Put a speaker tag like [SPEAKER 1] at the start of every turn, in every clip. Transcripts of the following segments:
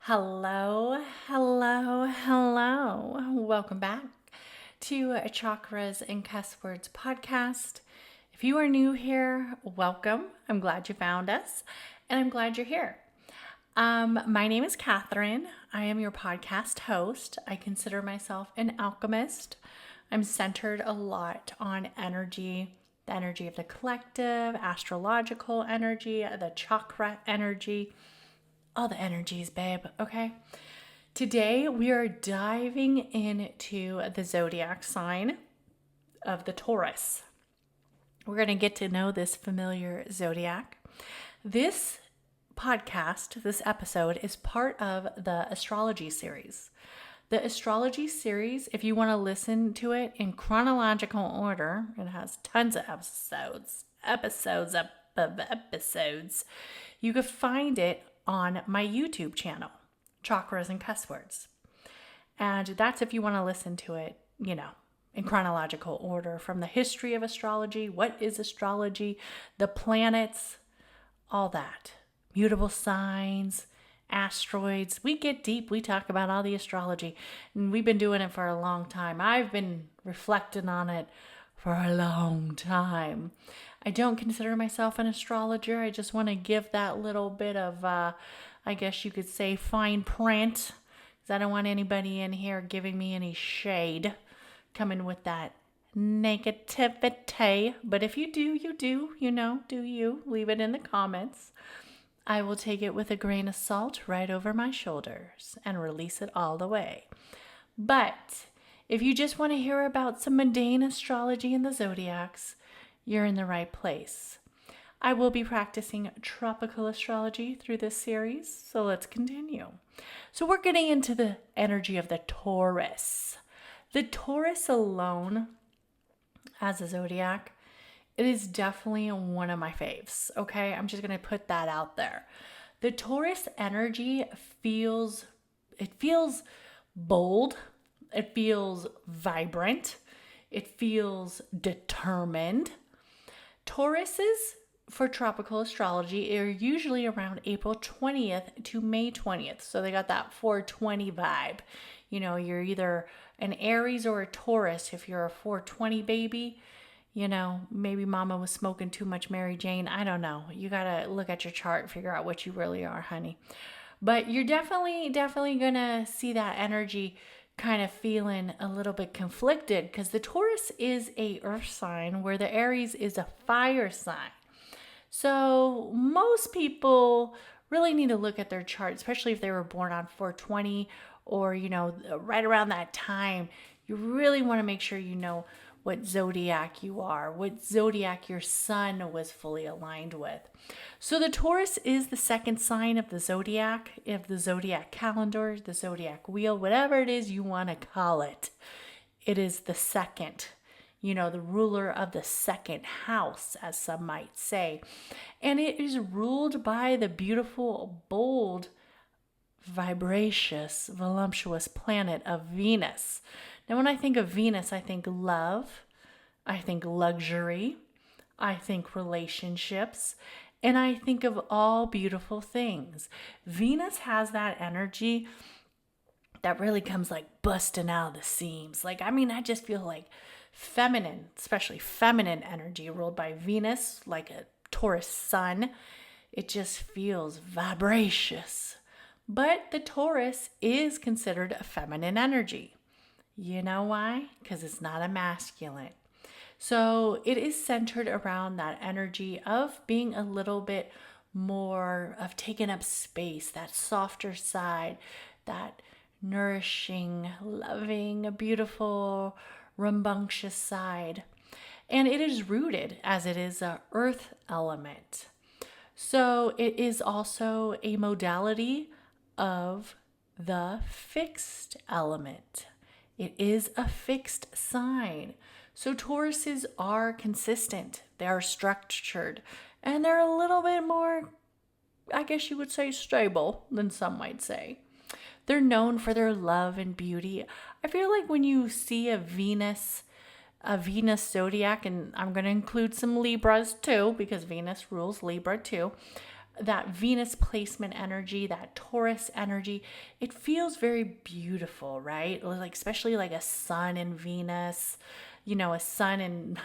[SPEAKER 1] Hello, hello, hello. Welcome back to Chakras and Cusswords podcast. If you are new here, welcome. I'm glad you found us and I'm glad you're here. My name is Katherine. I am your podcast host. I consider myself an alchemist. I'm centered a lot on energy, the energy of the collective, astrological energy, the chakra energy, all the energies, babe, okay? Today, we are diving into the zodiac sign of the Taurus. We're going to get to know this familiar zodiac. This podcast, this episode, is part of the Astrology series. The Astrology series, if you want to listen to it in chronological order, it has tons of episodes. You can find it on my YouTube channel, Chakras and Cusswords. And that's if you want to listen to it, in chronological order, from the history of astrology, what is astrology, the planets, all that. Mutable signs, asteroids. We get deep. We talk about all the astrology. And we've been doing it for a long time. I've been reflecting on it for a long time. I don't consider myself an astrologer. I just want to give that little bit of, I guess you could say, fine print. Because I don't want anybody in here giving me any shade, coming with that negativity. But if you do, you do, do you. Leave it in the comments. I will take it with a grain of salt right over my shoulders and release it all the way. But if you just want to hear about some mundane astrology and the zodiacs, you're in the right place. I will be practicing tropical astrology through this series, so let's continue. So we're getting into the energy of the Taurus. The Taurus alone, as a zodiac, it is definitely one of my faves, okay? I'm just going to put that out there. The Taurus energy feels bold. It feels vibrant. It feels determined. Tauruses for tropical astrology are usually around April 20th to May 20th. So they got that 420 vibe. You're either an Aries or a Taurus. If you're a 420 baby, maybe mama was smoking too much Mary Jane. I don't know. You got to look at your chart and figure out what you really are, honey. But you're definitely going to see that energy kind of feeling a little bit conflicted, because the Taurus is a earth sign where the Aries is a fire sign. So most people really need to look at their chart, especially if they were born on 420 or, right around that time. You really want to make sure you know what zodiac you are, what zodiac your sun was fully aligned with. So the Taurus is the second sign of the zodiac calendar, the zodiac wheel, whatever it is you want to call it. It is the second, the ruler of the second house, as some might say. And it is ruled by the beautiful, bold, vivacious, voluptuous planet of Venus. Now, when I think of Venus, I think love, I think luxury, I think relationships, and I think of all beautiful things. Venus has that energy that really comes like busting out of the seams. I just feel like feminine, especially feminine energy ruled by Venus, like a Taurus sun. It just feels vivacious. But the Taurus is considered a feminine energy. You know why? Because it's not a masculine. So it is centered around that energy of being a little bit more, of taking up space, that softer side, that nourishing, loving, beautiful, rambunctious side. And it is rooted, as it is an earth element. So it is also a modality of the fixed element. It is a fixed sign. So Tauruses are consistent. They are structured. And they're a little bit more, I guess you would say, stable than some might say. They're known for their love and beauty. I feel like when you see a Venus zodiac, and I'm going to include some Libras too, because Venus rules Libra too. that Venus placement energy, that Taurus energy, it feels very beautiful, right? Like especially like a sun in Venus, a sun in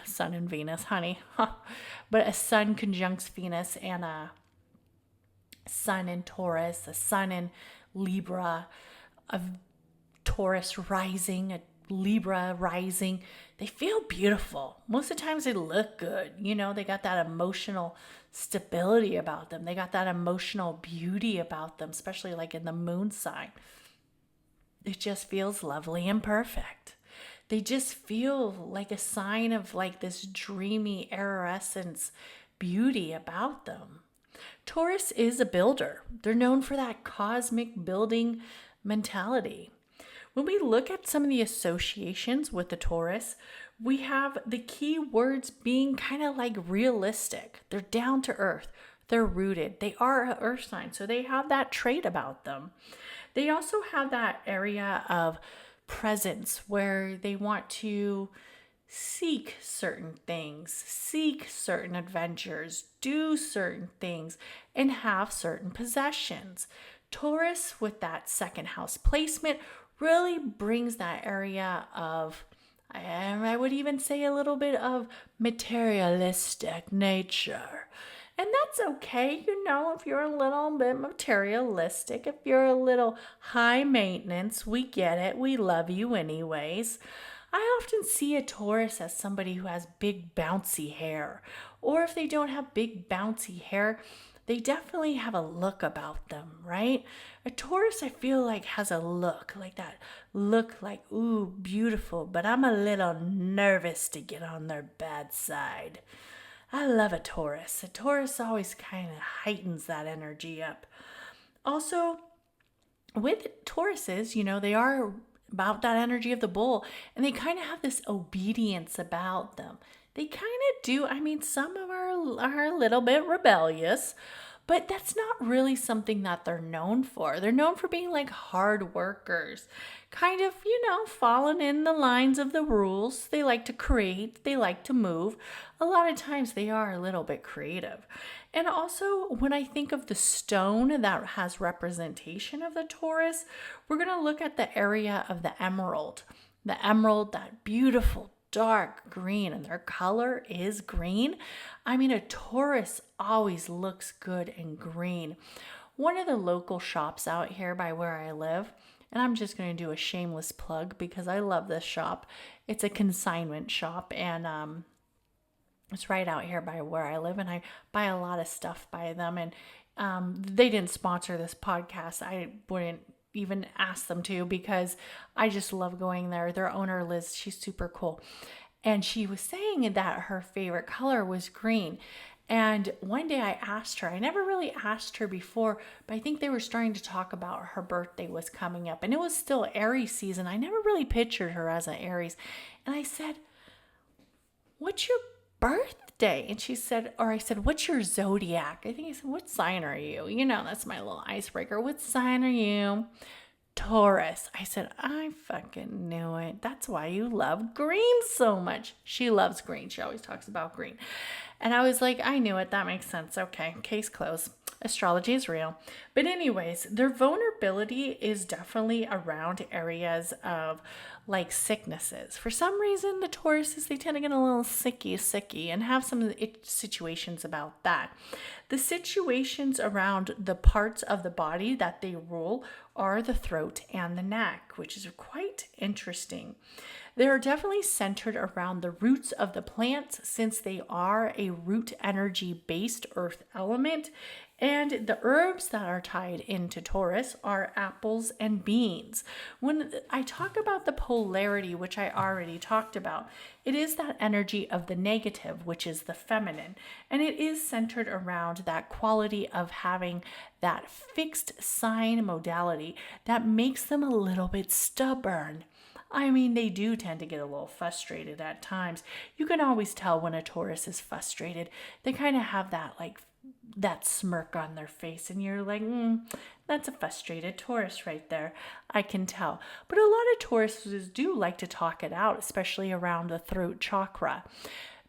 [SPEAKER 1] Venus, honey. But a sun conjuncts Venus and a sun in Taurus, a sun in Libra, a Taurus rising, a Libra rising, they feel beautiful. Most of the times they look good. They got that emotional stability about them. They got that emotional beauty about them, especially like in the moon sign. It just feels lovely and perfect. They just feel like a sign of like this dreamy iridescence beauty about them. Taurus is a builder. They're known for that cosmic building mentality. When we look at some of the associations with the Taurus, we have the key words being kind of like realistic. They're down to earth. They're rooted. They are an earth sign, so they have that trait about them. They also have that area of presence where they want to seek certain things, seek certain adventures, do certain things, and have certain possessions. Taurus, with that second house placement, really brings that area of, I would even say a little bit of materialistic nature. And that's okay, if you're a little bit materialistic, if you're a little high maintenance, we get it. We love you anyways. I often see a Taurus as somebody who has big bouncy hair. Or if they don't have big bouncy hair, they definitely have a look about them, right? A Taurus, I feel like, has a look like that. Look like, ooh, beautiful, but I'm a little nervous to get on their bad side. I love a Taurus. A Taurus always kind of heightens that energy up. Also, with Tauruses, they are about that energy of the bull, and they kind of have this obedience about them. They kind of do. Some of are a little bit rebellious, but that's not really something that they're known for. They're known for being like hard workers, kind of, following in the lines of the rules. They like to create, they like to move. A lot of times they are a little bit creative. And also, when I think of the stone that has representation of the Taurus, we're going to look at the area of the emerald. The emerald, that beautiful dark green, and their color is green. A Taurus always looks good in green. One of the local shops out here by where I live, and I'm just going to do a shameless plug because I love this shop. It's a consignment shop, and it's right out here by where I live, and I buy a lot of stuff by them. And they didn't sponsor this podcast. I wouldn't even ask them to because I just love going there. Their owner, Liz, she's super cool. And she was saying that her favorite color was green. And one day I asked her, I never really asked her before, but I think they were starting to talk about her birthday was coming up. And it was still Aries season. I never really pictured her as an Aries. And I said, what's your birthday? And she said, or I said, what's your zodiac? I think I said, what sign are you? That's my little icebreaker. What sign are you? Taurus. I said, I fucking knew it. That's why you love green so much. She loves green. She always talks about green. And I was like, I knew it. That makes sense. Okay, case closed. Astrology is real. But anyways, their vulnerability is definitely around areas of like sicknesses. For some reason, the Tauruses, they tend to get a little sicky and have some situations about that. The situations around the parts of the body that they rule are the throat and the neck, which is quite interesting. They're definitely centered around the roots of the plants since they are a root energy based earth element. And the herbs that are tied into Taurus are apples and beans. When I talk about the polarity, which I already talked about, it is that energy of the negative, which is the feminine. And it is centered around that quality of having that fixed sign modality that makes them a little bit stubborn. They do tend to get a little frustrated at times. You can always tell when a Taurus is frustrated. They kind of have that smirk on their face, and you're like, that's a frustrated Taurus right there. I can tell. But a lot of Tauruses do like to talk it out, especially around the throat chakra.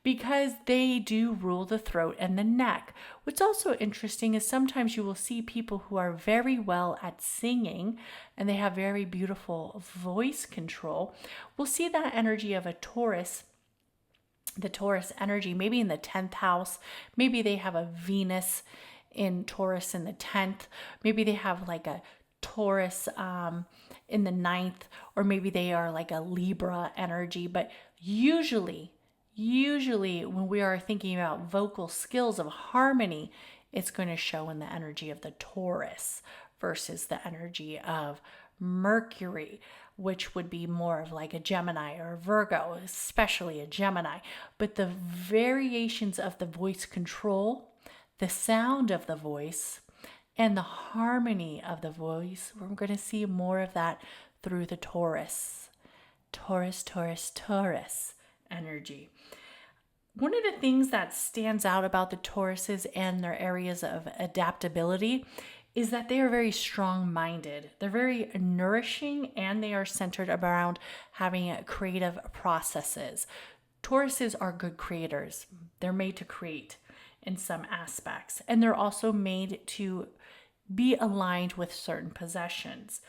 [SPEAKER 1] because they do rule the throat and the neck. What's also interesting is sometimes you will see people who are very well at singing and they have very beautiful voice control. We'll see that energy of a Taurus, the Taurus energy, maybe in the 10th house. Maybe they have a Venus in Taurus in the 10th. Maybe they have like a Taurus in the 9th, or maybe they are like a Libra energy. But usually when we are thinking about vocal skills of harmony, it's going to show in the energy of the Taurus versus the energy of Mercury, which would be more of like a Gemini or a Virgo, especially a Gemini. But the variations of the voice control, the sound of the voice, and the harmony of the voice, we're going to see more of that through the Taurus energy. One of the things that stands out about the Tauruses and their areas of adaptability is that they are very strong-minded. They're very nourishing, and they are centered around having creative processes. Tauruses are good creators. They're made to create in some aspects, and they're also made to be aligned with certain possessions.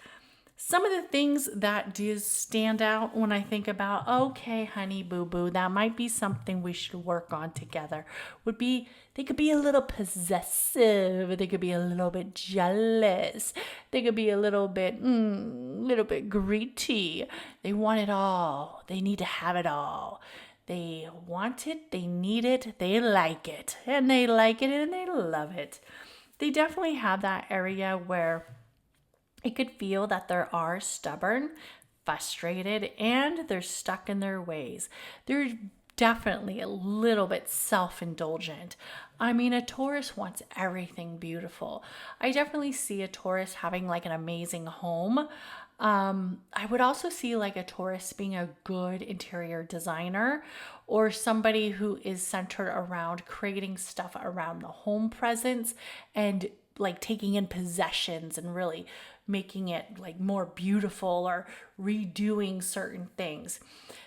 [SPEAKER 1] Some of the things that do stand out when I think about, okay, honey boo boo, that might be something we should work on together, would be they could be a little possessive, they could be a little bit jealous, they could be a little bit greedy. They want it all. They need to have it all. They want it, they need it, they like it, and they like it and they love it. They definitely have that area where it could feel that they are stubborn, frustrated, and they're stuck in their ways. They're definitely a little bit self-indulgent. I mean, a Taurus wants everything beautiful. I definitely see a Taurus having like an amazing home. I would also see like a Taurus being a good interior designer, or somebody who is centered around creating stuff around the home presence and like taking in possessions and really making it like more beautiful or redoing certain things.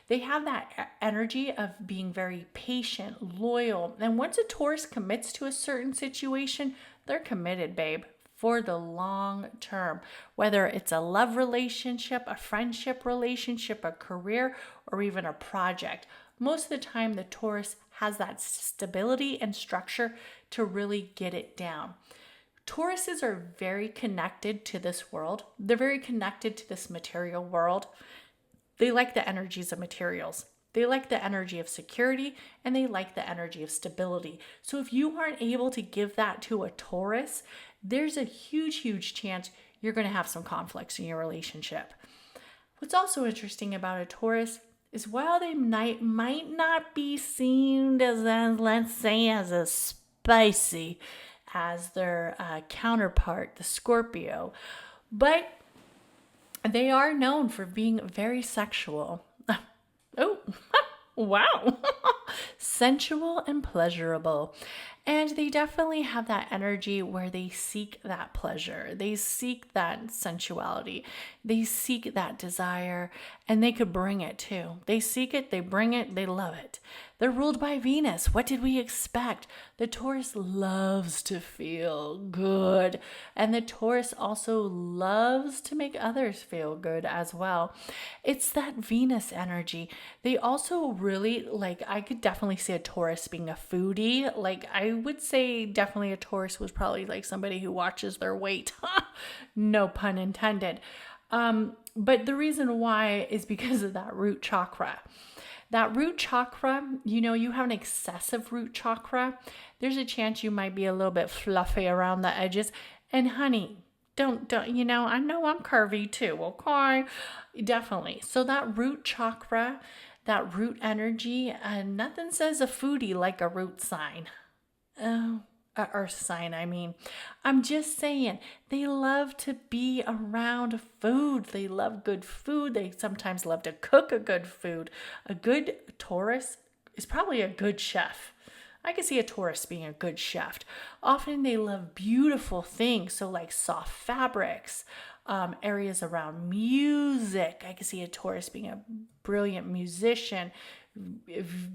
[SPEAKER 1] They have that energy of being very patient, loyal. And once a Taurus commits to a certain situation, they're committed, babe, for the long term. Whether it's a love relationship, a friendship relationship, a career, or even a project. Most of the time, the Taurus has that stability and structure to really get it down. Tauruses are very connected to this world. They're very connected to this material world. They like the energies of materials. They like the energy of security, and they like the energy of stability. So if you aren't able to give that to a Taurus, there's a huge chance you're going to have some conflicts in your relationship. What's also interesting about a Taurus is while they might not be seen as let's say, as a spicy as their counterpart, the Scorpio, but they are known for being very sexual. Oh, wow. Sensual and pleasurable. And they definitely have that energy where they seek that pleasure. They seek that sensuality. They seek that desire, and they could bring it too. They seek it, they bring it, they love it. They're ruled by Venus. What did we expect? The Taurus loves to feel good. And the Taurus also loves to make others feel good as well. It's that Venus energy. They also really, I could definitely see a Taurus being a foodie. I would say definitely a Taurus was probably like somebody who watches their weight. No pun intended. But the reason why is because of that root chakra. That root chakra, you have an excessive root chakra, there's a chance you might be a little bit fluffy around the edges. And honey, don't, I know I'm curvy too, okay? Definitely. So that root chakra, that root energy, nothing says a foodie like a root sign. Earth sign, I mean. I'm just saying, they love to be around food. They love good food. They sometimes love to cook a good food. A good Taurus is probably a good chef. I can see a Taurus being a good chef. Often they love beautiful things, so like soft fabrics, areas around music. I can see a Taurus being a brilliant musician,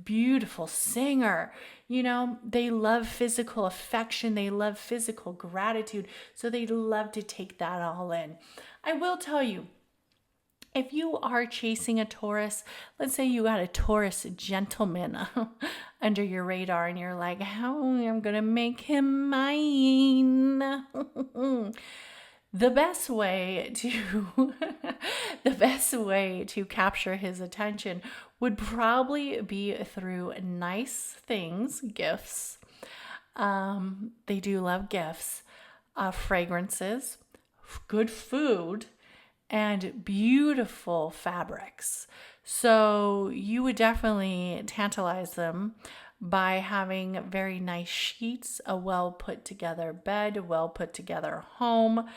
[SPEAKER 1] beautiful singer. You know, they love physical affection. They love physical gratitude. So they love to take that all in. I will tell you, if you are chasing a Taurus, let's say you got a Taurus gentleman under your radar and you're like, how am I going to make him mine? The best way to capture his attention would probably be through nice things, gifts. They do love gifts, fragrances, good food, and beautiful fabrics. So you would definitely tantalize them by having very nice sheets, a well put together bed, a well put together home,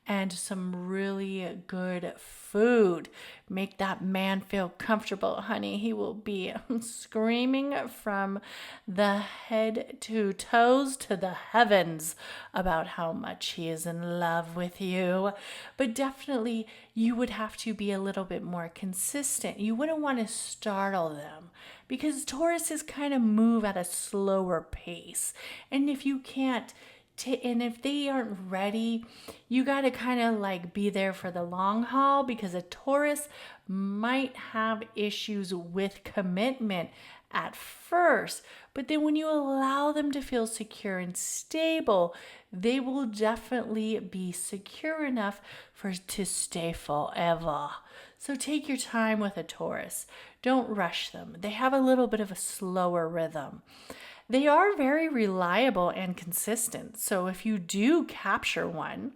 [SPEAKER 1] and some really good food. Make that man feel comfortable, honey. He will be screaming from the head to toes to the heavens about how much he is in love with you. But definitely, you would have to be a little bit more consistent. You wouldn't want to startle them because Tauruses kind of move at a slower pace. And if you can't, and if they aren't ready, you got to kind of like be there for the long haul, because a Taurus might have issues with commitment at first, but then when you allow them to feel secure and stable, they will definitely be secure enough to stay forever. So take your time with a Taurus. Don't rush them. They have a little bit of a slower rhythm. They are very reliable and consistent. So if you do capture one,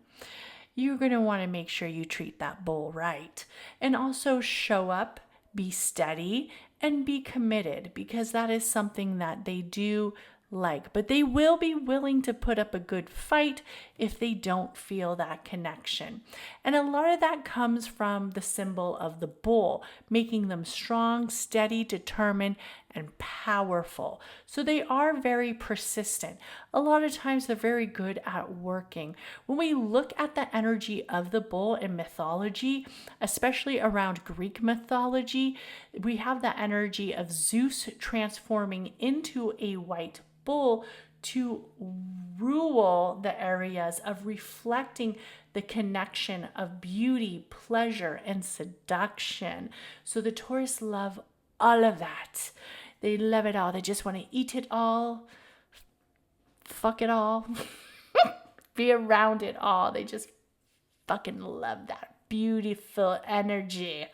[SPEAKER 1] you're going to want to make sure you treat that bull right. And also show up, be steady, and be committed, because that is something that they do like. But they will be willing to put up a good fight if they don't feel that connection. And a lot of that comes from the symbol of the bull, making them strong, steady, determined, and powerful. So they are very persistent. A lot of times they're very good at working. When we look at the energy of the bull in mythology, especially around Greek mythology, we have the energy of Zeus transforming into a white bull to rule the areas of reflecting the connection of beauty, pleasure, and seduction. So the Taurus love all of that. They love it all. They just want to eat it all, fuck it all, be around it all. They just fucking love that beautiful energy.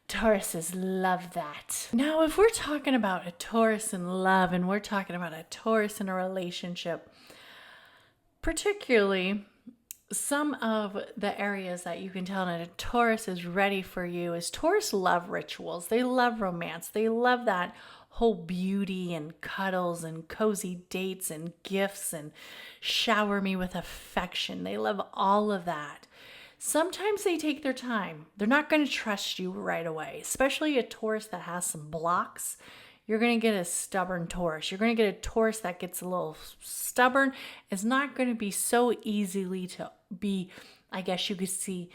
[SPEAKER 1] Tauruses love that. Now, if we're talking about a Taurus in love and we're talking about a Taurus in a relationship, particularly some of the areas that you can tell that a Taurus is ready for you is Taurus love rituals. They love romance. They love that whole beauty and cuddles and cozy dates and gifts and shower me with affection. They love all of that. Sometimes they take their time. They're not going to trust you right away, especially a Taurus that has some blocks. You're going to get a stubborn Taurus. You're going to get a Taurus that gets a little stubborn. It's not going to be so easily to be, I guess you could say,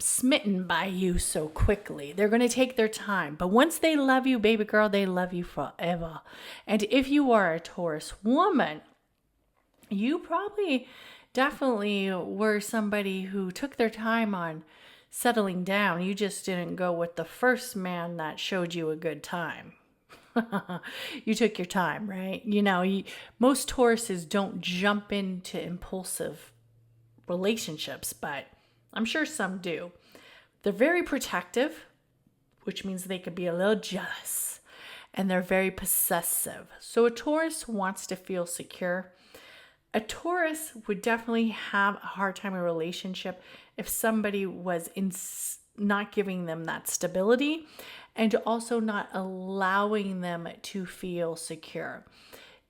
[SPEAKER 1] smitten by you so quickly. They're going to take their time. But once they love you, baby girl, they love you forever. And if you are a Taurus woman, you probably definitely were somebody who took their time on settling down. You just didn't go with the first man that showed you a good time. You took your time, right? You know, most Tauruses don't jump into impulsive relationships, but I'm sure some do. They're very protective, which means they could be a little jealous, and they're very possessive. So a Taurus wants to feel secure. A Taurus would definitely have a hard time in a relationship if somebody was not giving them that stability and also not allowing them to feel secure.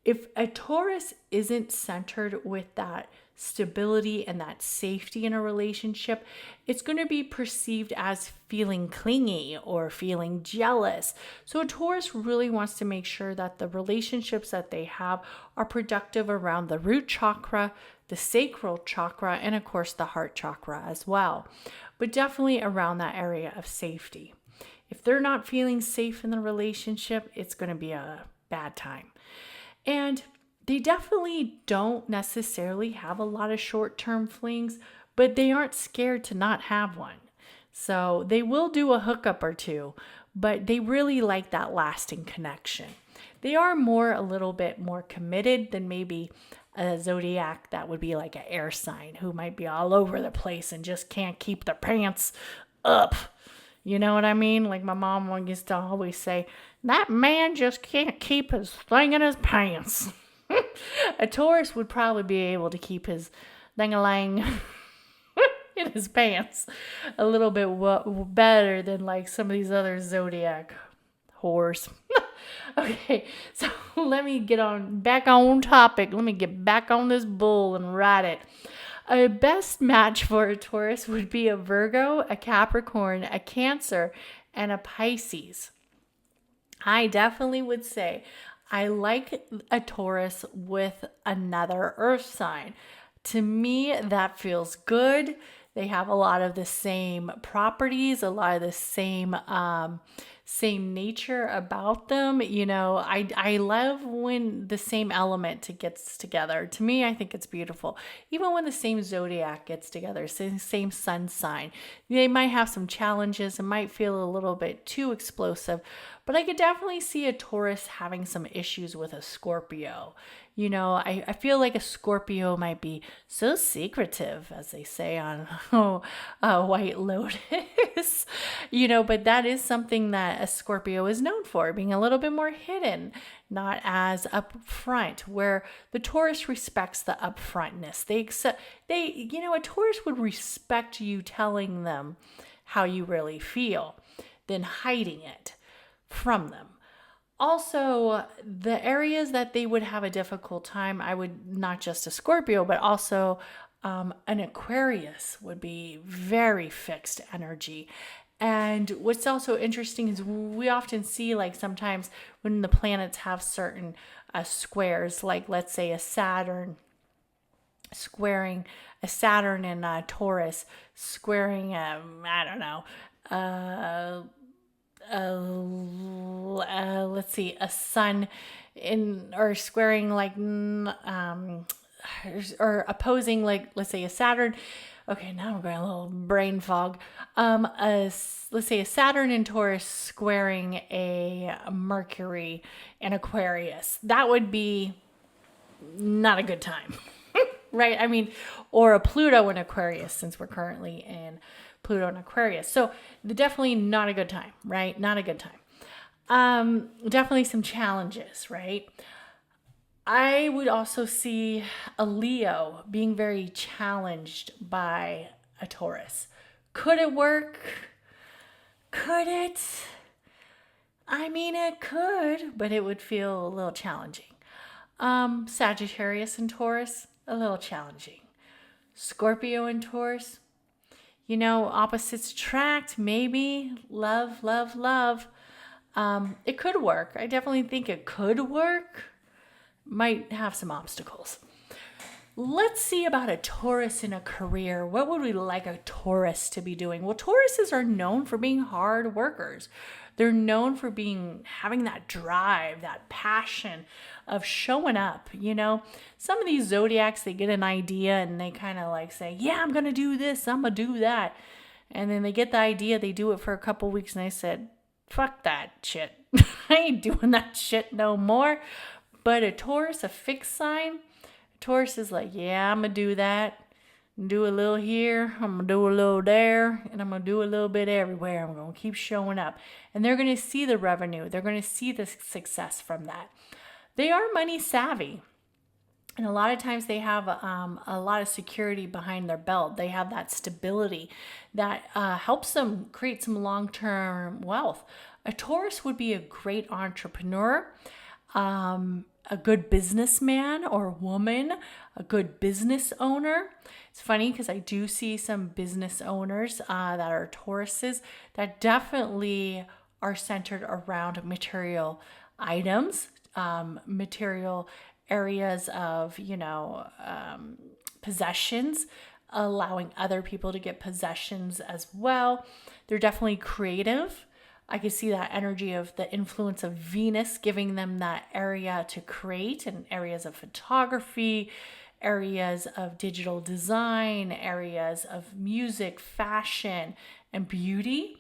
[SPEAKER 1] If a Taurus isn't centered with that stability and that safety in a relationship, it's going to be perceived as feeling clingy or feeling jealous. So a Taurus really wants to make sure that the relationships that they have are productive around the root chakra, the sacral chakra, and of course the heart chakra as well, but definitely around that area of safety. If they're not feeling safe in the relationship, it's going to be a bad time. And they definitely don't necessarily have a lot of short-term flings, but they aren't scared to not have one. So they will do a hookup or two, but they really like that lasting connection. They are a little bit more committed than maybe a zodiac that would be like an air sign who might be all over the place and just can't keep their pants up. You know what I mean? Like my mom used to always say, that man just can't keep his thing in his pants. A Taurus would probably be able to keep his thing-a-lang in his pants a little bit better than like some of these other zodiac whores. Okay, so let me get back on topic. Let me get back on this bull and ride it. A best match for a Taurus would be a Virgo, a Capricorn, a Cancer, and a Pisces. I definitely would say I like a Taurus with another earth sign. To me, that feels good. They have a lot of the same properties, a lot of the same nature about them. You know, I love when the same element gets together. To me, I think it's beautiful. Even when the same zodiac gets together, same sun sign, they might have some challenges. It might feel a little bit too explosive, but I could definitely see a Taurus having some issues with a Scorpio. You know, I feel like a Scorpio might be so secretive, as they say on White Lotus, you know, but that is something that a Scorpio is known for, being a little bit more hidden, not as upfront, where the Taurus respects the upfrontness. A Taurus would respect you telling them how you really feel than hiding it from them. Also, the areas that they would have a difficult time, I would not just a Scorpio, but also an Aquarius would be very fixed energy. And what's also interesting is we often see, like, sometimes when the planets have certain squares, like let's say a Saturn squaring a Saturn and Taurus squaring let's see, a sun or squaring or opposing, like, let's say a Saturn. Okay, now I'm going a little brain fog. Let's say a Saturn and Taurus squaring a Mercury and Aquarius. That would be not a good time, right? I mean, or a Pluto and Aquarius, since we're currently in Pluto and Aquarius. So definitely not a good time, right? Not a good time. Definitely some challenges, right? I would also see a Leo being very challenged by a Taurus. Could it work? Could it? I mean, it could, but it would feel a little challenging. Sagittarius and Taurus, a little challenging. Scorpio and Taurus, you know, opposites attract, maybe. Love, love, love. It could work. I definitely think it could work. Might have some obstacles. Let's see about a Taurus in a career. What would we like a Taurus to be doing? Well, Tauruses are known for being hard workers. They're known for having that drive, that passion of showing up. You know, some of these zodiacs, they get an idea and they kind of like say, yeah, I'm going to do this, I'm going to do that. And then they get the idea, they do it for a couple weeks and they said, fuck that shit. I ain't doing that shit no more. But a Taurus, a fixed sign, Taurus is like, yeah, I'm going to do that. Do a little here, I'm going to do a little there, and I'm going to do a little bit everywhere. I'm going to keep showing up. And they're going to see the revenue. They're going to see the success from that. They are money savvy. And a lot of times they have a lot of security behind their belt. They have that stability that helps them create some long-term wealth. A Taurus would be a great entrepreneur. A good businessman or woman, a good business owner. It's funny because I do see some business owners that are Tauruses that definitely are centered around material items, material areas of, possessions, allowing other people to get possessions as well. They're definitely creative. I could see that energy of the influence of Venus giving them that area to create, and areas of photography, areas of digital design, areas of music, fashion, and beauty.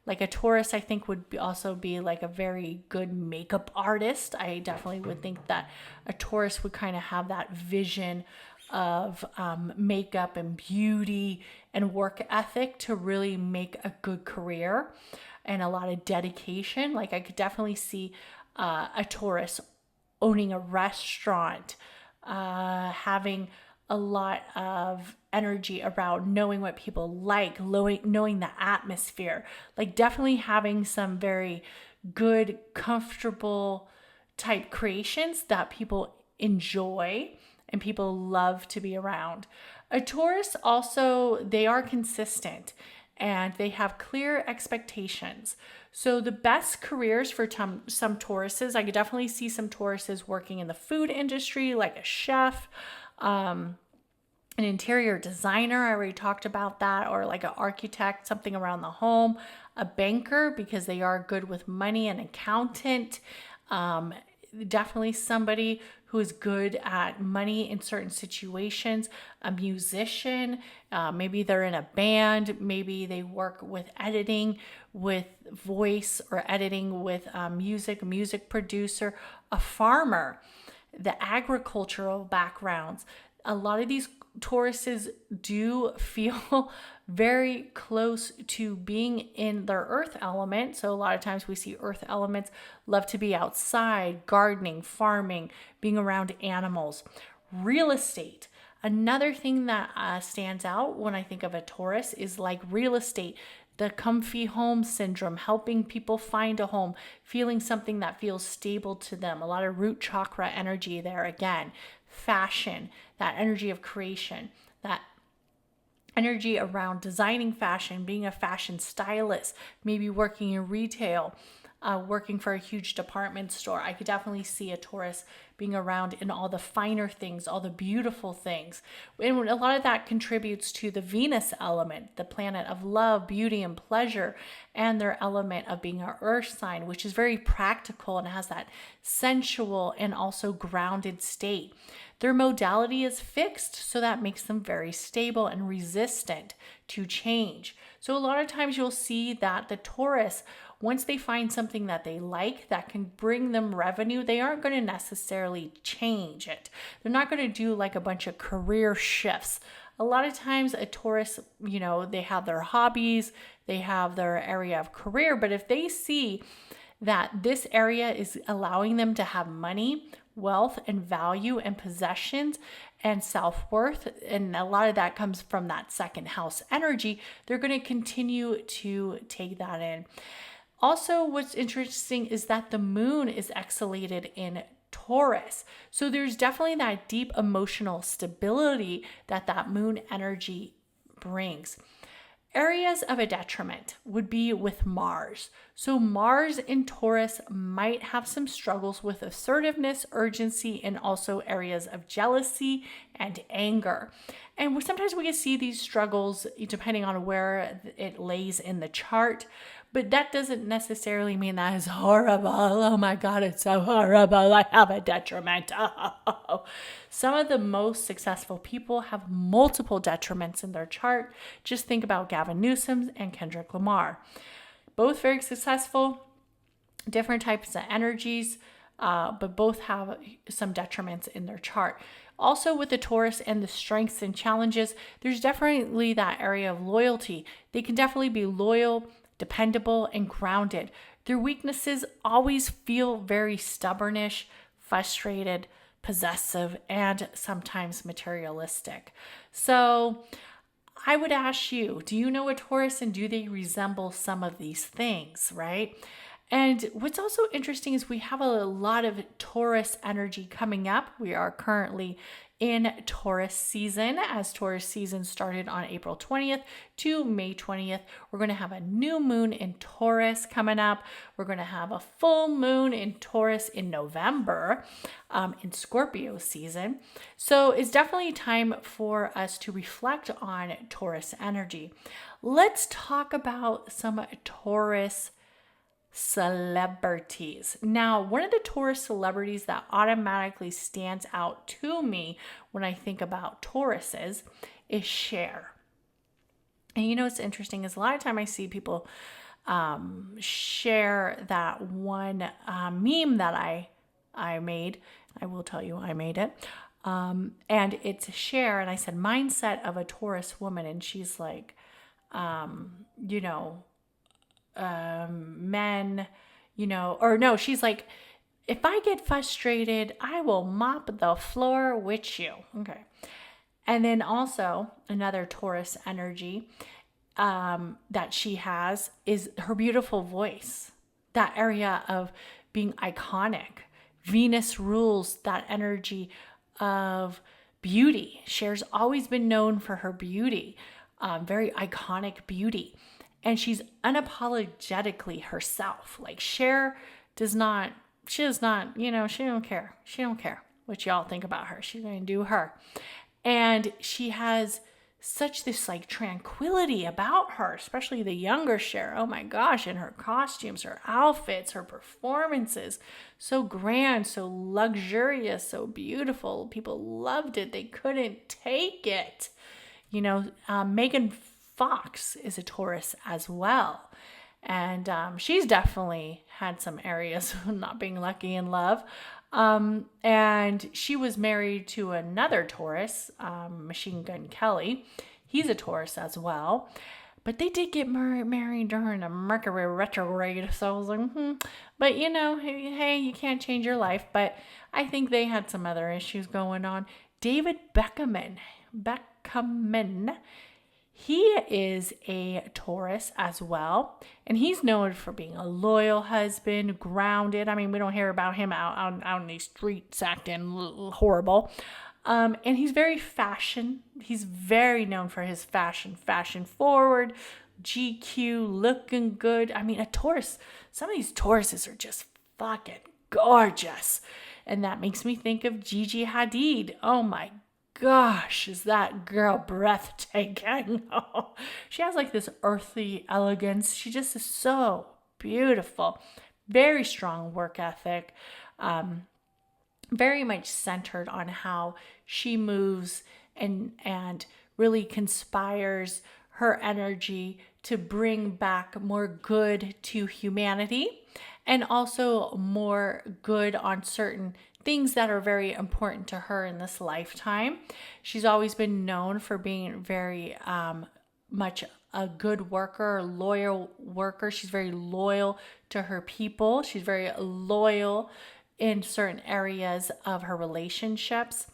[SPEAKER 1] Like a Taurus, I think also be like a very good makeup artist. I definitely would think that a Taurus would kind of have that vision of makeup and beauty and work ethic to really make a good career, and a lot of dedication. Like I could definitely see a Taurus owning a restaurant, having a lot of energy around knowing what people like, knowing the atmosphere, like definitely having some very good, comfortable type creations that people enjoy and people love to be around. A Taurus also, they are consistent and they have clear expectations. So the best careers for some Tauruses, I could definitely see some Tauruses working in the food industry, like a chef, an interior designer, I already talked about that, or like an architect, something around the home, a banker because they are good with money, an accountant, definitely somebody who is good at money in certain situations, a musician, maybe they're in a band, maybe they work with editing, with voice, or editing with music producer, a farmer, the agricultural backgrounds. A lot of these Tauruses do feel very close to being in their earth element. So a lot of times we see earth elements love to be outside, gardening, farming, being around animals. Real estate. Another thing that stands out when I think of a Taurus is like real estate, the comfy home syndrome, helping people find a home, feeling something that feels stable to them. A lot of root chakra energy there again. Fashion, that energy of creation, that energy around designing fashion, being a fashion stylist, maybe working in retail, working for a huge department store. I could definitely see a Taurus being around in all the finer things, all the beautiful things. And a lot of that contributes to the Venus element, the planet of love, beauty, and pleasure, and their element of being an earth sign, which is very practical and has that sensual and also grounded state. Their modality is fixed, so that makes them very stable and resistant to change. So a lot of times you'll see that the Taurus, once they find something that they like that can bring them revenue, they aren't going to necessarily change it. They're not going to do like a bunch of career shifts. A lot of times a Taurus, they have their hobbies, they have their area of career, but if they see that this area is allowing them to have money, wealth, and value, and possessions, and self-worth, and a lot of that comes from that second house energy, they're going to continue to take that in. Also, what's interesting is that the moon is exhalated in Taurus. So there's definitely that deep emotional stability that moon energy brings. Areas of a detriment would be with Mars. So Mars in Taurus might have some struggles with assertiveness, urgency, and also areas of jealousy and anger. And sometimes we can see these struggles depending on where it lays in the chart. But that doesn't necessarily mean that is horrible. Oh my God, it's so horrible. I have a detriment. Oh. Some of the most successful people have multiple detriments in their chart. Just think about Gavin Newsom and Kendrick Lamar. Both very successful, different types of energies, but both have some detriments in their chart. Also with the Taurus and the strengths and challenges, there's definitely that area of loyalty. They can definitely be loyal, dependable, and grounded. Their weaknesses always feel very stubbornish, frustrated, possessive, and sometimes materialistic. So I would ask you, do you know a Taurus and do they resemble some of these things, right? And what's also interesting is we have a lot of Taurus energy coming up. We are currently in Taurus season, as Taurus season started on April 20th to May 20th. We're going to have a new moon in Taurus coming up. We're going to have a full moon in Taurus in November, in Scorpio season. So it's definitely time for us to reflect on Taurus energy. Let's talk about some Taurus celebrities. Now, one of the Taurus celebrities that automatically stands out to me when I think about Tauruses is Cher. And you know what's interesting is a lot of time I see people share that one meme that I made. I will tell you I made it. And it's Cher, and I said, mindset of a Taurus woman. And she's like, men, or no, she's like, if I get frustrated, I will mop the floor with you. Okay. And then also another Taurus energy that she has is her beautiful voice, that area of being iconic. Venus rules that energy of beauty. Cher's always been known for her beauty, very iconic beauty. And she's unapologetically herself. Like Cher she does not, she don't care. She don't care what y'all think about her. She's going to do her. And she has such this like tranquility about her, especially the younger Cher. Oh my gosh, and her costumes, her outfits, her performances, so grand, so luxurious, so beautiful. People loved it. They couldn't take it. Megan Fox is a Taurus as well. And she's definitely had some areas of not being lucky in love. And she was married to another Taurus, Machine Gun Kelly. He's a Taurus as well. But they did get married during a Mercury retrograde. So I was like, But hey, you can't change your life. But I think they had some other issues going on. David Beckham. He is a Taurus as well, and he's known for being a loyal husband, grounded. I mean, we don't hear about him out in these streets acting horrible. And he's very fashion. He's very known for his fashion forward, GQ, looking good. I mean, a Taurus, some of these Tauruses are just fucking gorgeous. And that makes me think of Gigi Hadid. Oh my gosh, is that girl breathtaking? She has like this earthy elegance. She just is so beautiful. Very strong work ethic. Very much centered on how she moves and really conspires her energy to bring back more good to humanity and also more good on certain things that are very important to her in this lifetime. She's always been known for being very much a good worker, loyal worker. She's very loyal to her people. She's very loyal in certain areas of her relationships.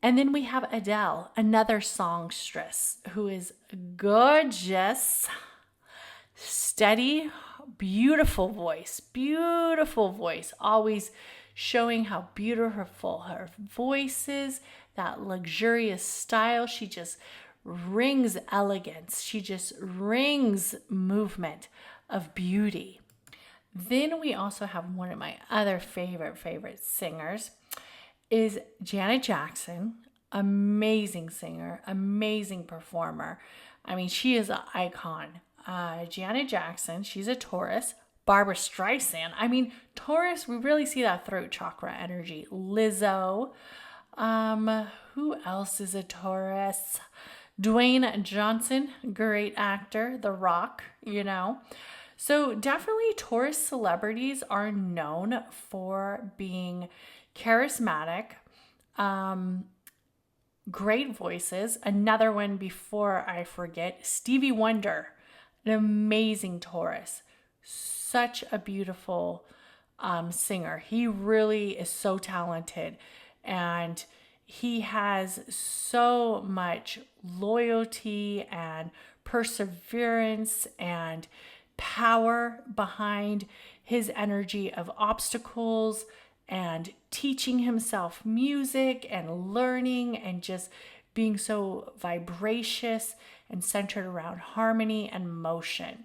[SPEAKER 1] And then we have Adele, another songstress who is gorgeous, steady, beautiful voice, always showing how beautiful her voice is, that luxurious style. She just rings elegance. She just rings movement of beauty. Then we also have one of my other favorite singers is Janet Jackson. Amazing singer, amazing performer. I mean, she is an icon. Janet Jackson, she's a Taurus. Barbara Streisand. I mean, Taurus, we really see that throat chakra energy. Lizzo. Who else is a Taurus? Dwayne Johnson, great actor. The Rock, So definitely Taurus celebrities are known for being charismatic, great voices. Another one before I forget, Stevie Wonder, an amazing Taurus. Such a beautiful singer. He really is so talented, and he has so much loyalty and perseverance and power behind his energy of obstacles and teaching himself music and learning and just being so vivacious and centered around harmony and motion.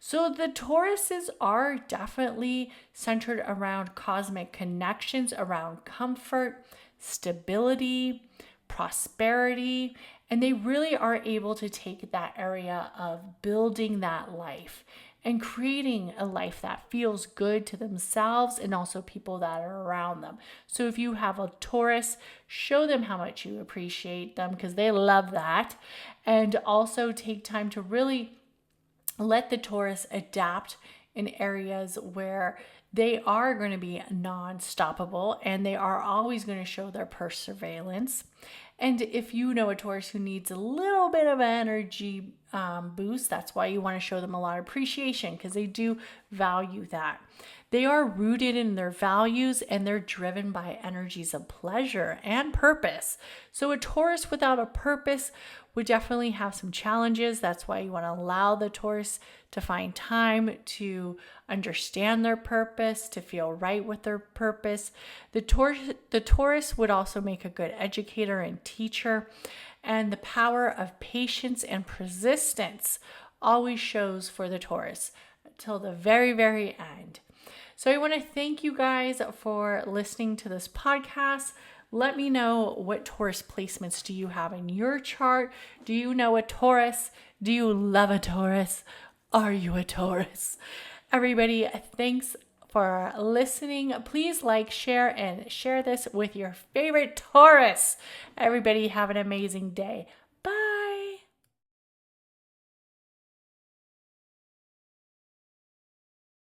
[SPEAKER 1] So the Tauruses are definitely centered around cosmic connections, around comfort, stability, prosperity, and they really are able to take that area of building that life and creating a life that feels good to themselves and also people that are around them. So if you have a Taurus, show them how much you appreciate them because they love that. And also take time to really let the Taurus adapt in areas where they are going to be non-stoppable and they are always going to show their perseverance. And if you know a Taurus who needs a little bit of an energy boost, that's why you want to show them a lot of appreciation because they do value that. They are rooted in their values and they're driven by energies of pleasure and purpose. So a Taurus without a purpose would definitely have some challenges. That's why you want to allow the Taurus to find time to understand their purpose, to feel right with their purpose. The Taurus would also make a good educator and teacher. And the power of patience and persistence always shows for the Taurus till the very, very end. So I want to thank you guys for listening to this podcast. Let me know what Taurus placements do you have in your chart. Do you know a Taurus? Do you love a Taurus? Are you a Taurus? Everybody, thanks for listening. Please like, share, and share this with your favorite Taurus. Everybody have an amazing day.